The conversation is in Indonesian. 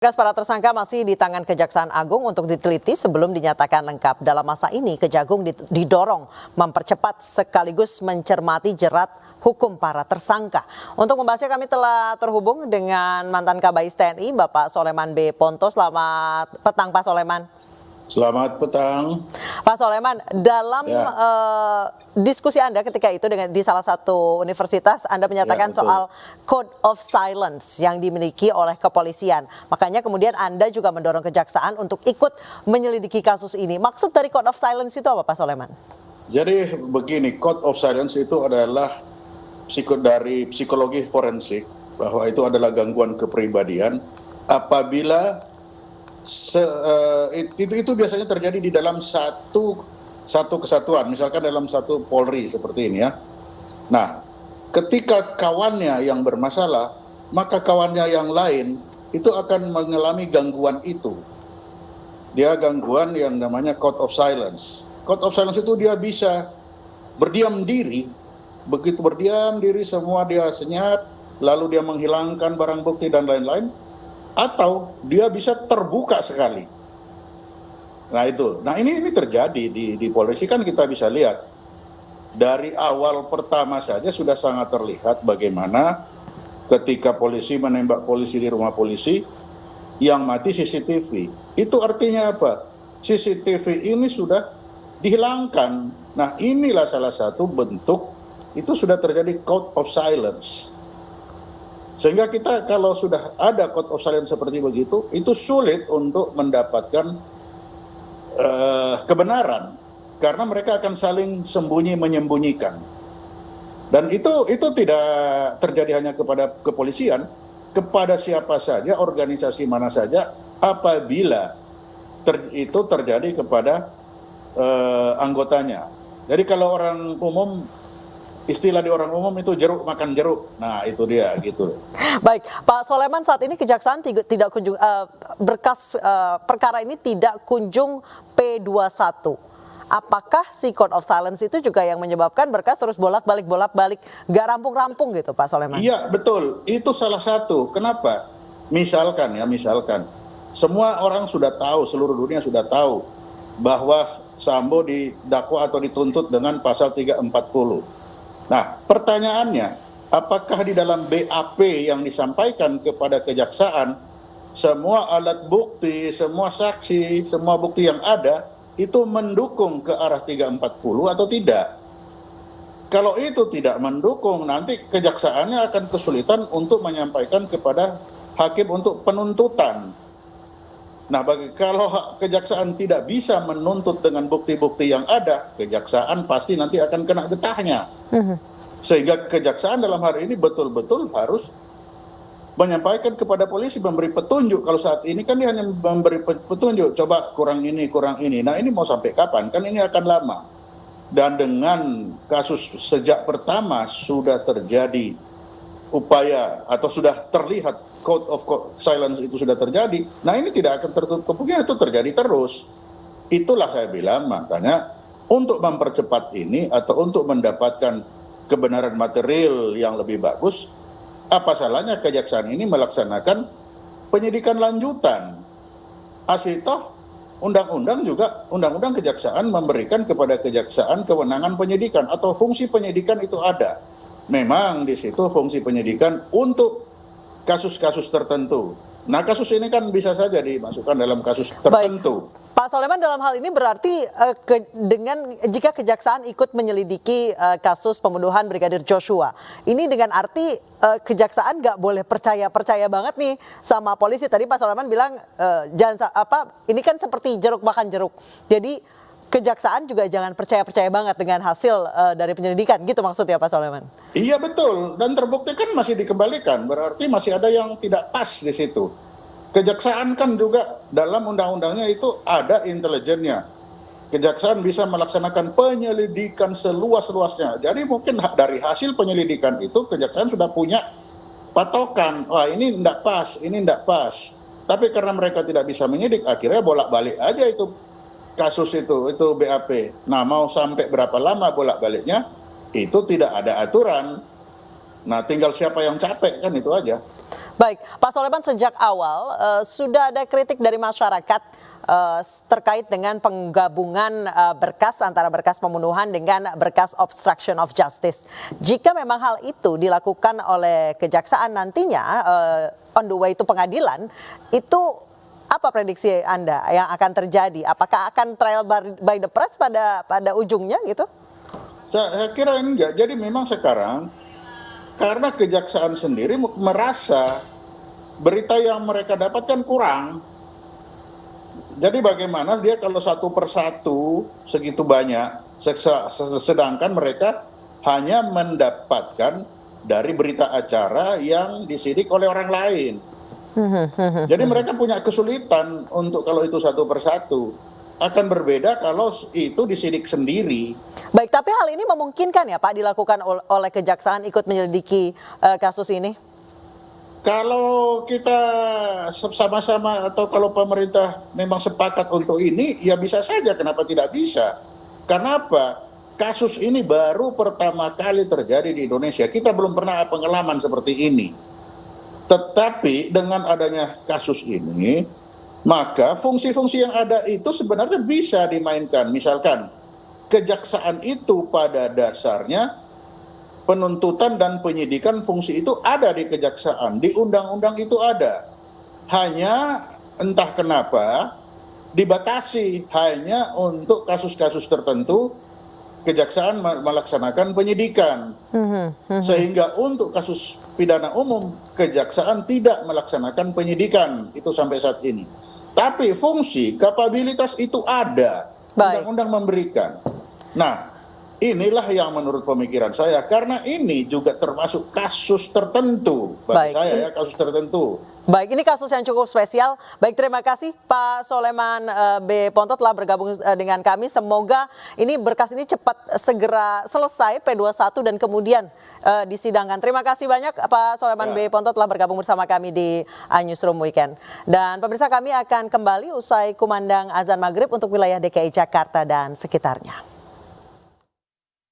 Tugas para tersangka masih di tangan Kejaksaan Agung untuk diteliti sebelum dinyatakan lengkap. Dalam masa ini, Kejagung didorong mempercepat sekaligus mencermati jerat hukum para tersangka. Untuk membahasnya kami telah terhubung dengan mantan Kabais TNI, Bapak Soleman B. Ponto. Selamat petang, Pak Soleman. Selamat petang. Pak Soleman, dalam diskusi Anda ketika itu di salah satu universitas, Anda menyatakan soal Code of Silence yang dimiliki oleh kepolisian. Makanya kemudian Anda juga mendorong Kejaksaan untuk ikut menyelidiki kasus ini. Maksud dari Code of Silence itu apa, Pak Soleman? Jadi begini, Code of Silence itu adalah dari psikologi forensik, bahwa itu adalah gangguan kepribadian apabila itu biasanya terjadi di dalam satu kesatuan, misalkan dalam satu Polri seperti ini ya. Nah, ketika kawannya yang bermasalah, maka kawannya yang lain itu akan mengalami gangguan itu. Dia gangguan yang namanya Code of Silence. Code of Silence itu dia bisa berdiam diri, begitu berdiam diri semua dia senyap, lalu dia menghilangkan barang bukti dan lain-lain. Atau dia bisa terbuka sekali. Nah itu, ini terjadi di polisi, kan kita bisa lihat dari awal pertama saja sudah sangat terlihat bagaimana ketika polisi menembak polisi di rumah polisi yang mati CCTV. Itu artinya apa? CCTV ini sudah dihilangkan. Nah inilah salah satu bentuk itu sudah terjadi Code of Silence. Sehingga kita kalau sudah ada Code of Silence seperti begitu, itu sulit untuk mendapatkan kebenaran. Karena mereka akan saling sembunyi-menyembunyikan. Dan itu tidak terjadi hanya kepada kepolisian, kepada siapa saja, organisasi mana saja, apabila itu terjadi kepada anggotanya. Jadi kalau orang umum, istilah di orang umum itu jeruk makan jeruk. Nah, itu dia gitu. Baik, Pak Soleman, saat ini Kejaksaan tidak kunjung berkas perkara ini tidak kunjung P21. Apakah si Code of Silence itu juga yang menyebabkan berkas terus bolak-balik nggak rampung-rampung gitu, Pak Soleman? Iya, betul. Itu salah satu. Kenapa? Misalkan semua orang sudah tahu, seluruh dunia sudah tahu bahwa Sambo didakwa atau dituntut dengan pasal 340. Nah, pertanyaannya, apakah di dalam BAP yang disampaikan kepada Kejaksaan, semua alat bukti, semua saksi, semua bukti yang ada, itu mendukung ke arah 340 atau tidak? Kalau itu tidak mendukung, nanti Kejaksaannya akan kesulitan untuk menyampaikan kepada hakim untuk penuntutan. Nah, kalau Kejaksaan tidak bisa menuntut dengan bukti-bukti yang ada, Kejaksaan pasti nanti akan kena getahnya. Sehingga Kejaksaan dalam hari ini betul-betul harus menyampaikan kepada polisi, memberi petunjuk. Kalau saat ini kan dia hanya memberi petunjuk, coba kurang ini. Nah, ini mau sampai kapan? Kan ini akan lama. Dan dengan kasus sejak pertama sudah terjadi upaya atau sudah terlihat Code of Silence itu sudah terjadi. Nah, ini tidak akan tertutup kemungkinan itu terjadi terus. Itulah saya bilang, makanya untuk mempercepat ini atau untuk mendapatkan kebenaran material yang lebih bagus, apa salahnya Kejaksaan ini melaksanakan penyidikan lanjutan? Asitoh undang-undang Kejaksaan memberikan kepada Kejaksaan kewenangan penyidikan atau fungsi penyidikan itu ada. Memang di situ fungsi penyidikan untuk kasus-kasus tertentu. Nah, kasus ini kan bisa saja dimasukkan dalam kasus tertentu. Baik. Pak Soleman, dalam hal ini berarti jika Kejaksaan ikut menyelidiki kasus pembunuhan Brigadir Joshua, ini dengan arti Kejaksaan nggak boleh percaya banget nih sama polisi. Tadi Pak Soleman bilang ini kan seperti jeruk makan jeruk. Jadi Kejaksaan juga jangan percaya banget dengan hasil dari penyelidikan, gitu maksudnya Pak Soleman? Iya betul, dan terbukti kan masih dikembalikan, berarti masih ada yang tidak pas di situ. Kejaksaan kan juga dalam undang-undangnya itu ada intelijennya. Kejaksaan bisa melaksanakan penyelidikan seluas-luasnya. Jadi mungkin dari hasil penyelidikan itu Kejaksaan sudah punya patokan, wah ini tidak pas. Tapi karena mereka tidak bisa menyidik, akhirnya bolak-balik aja itu kasus itu BAP. Nah, mau sampai berapa lama bolak-baliknya, itu tidak ada aturan. Nah, tinggal siapa yang capek, kan itu aja. Baik, Pak Soleman, sejak awal sudah ada kritik dari masyarakat terkait dengan penggabungan berkas antara berkas pembunuhan dengan berkas obstruction of justice. Jika memang hal itu dilakukan oleh kejaksaan nantinya on the way to pengadilan, itu apa prediksi Anda yang akan terjadi? Apakah akan trial by the press pada ujungnya gitu? Saya kira enggak. Jadi memang sekarang karena kejaksaan sendiri merasa berita yang mereka dapatkan kurang. Jadi bagaimana dia kalau satu persatu segitu banyak, sedangkan mereka hanya mendapatkan dari berita acara yang disidik oleh orang lain. Jadi mereka punya kesulitan untuk kalau itu satu persatu. Akan berbeda kalau itu disidik sendiri. Baik, tapi hal ini memungkinkan ya Pak dilakukan oleh kejaksaan ikut menyelidiki kasus ini? Kalau kita sama-sama atau kalau pemerintah memang sepakat untuk ini, ya bisa saja, kenapa tidak bisa? Kenapa? Kasus ini baru pertama kali terjadi di Indonesia. Kita belum pernah pengalaman seperti ini. Tetapi dengan adanya kasus ini, maka fungsi-fungsi yang ada itu sebenarnya bisa dimainkan. Misalkan, kejaksaan itu pada dasarnya penuntutan dan penyidikan fungsi itu ada di kejaksaan, di undang-undang itu ada. Hanya entah kenapa dibatasi hanya untuk kasus-kasus tertentu kejaksaan melaksanakan penyidikan. Sehingga untuk kasus pidana umum kejaksaan tidak melaksanakan penyidikan itu sampai saat ini. Tapi fungsi kapabilitas itu ada. Undang-undang memberikan. Nah, inilah yang menurut pemikiran saya, karena ini juga termasuk kasus tertentu bagi saya ya, kasus tertentu. Baik, ini kasus yang cukup spesial. Baik, terima kasih Pak Soleman B. Ponto telah bergabung dengan kami. Semoga ini berkas ini cepat segera selesai P21 dan kemudian disidangkan. Terima kasih banyak Pak Soleman B. Ponto telah bergabung bersama kami di Newsroom Weekend. Dan pemirsa, kami akan kembali usai kumandang azan maghrib untuk wilayah DKI Jakarta dan sekitarnya.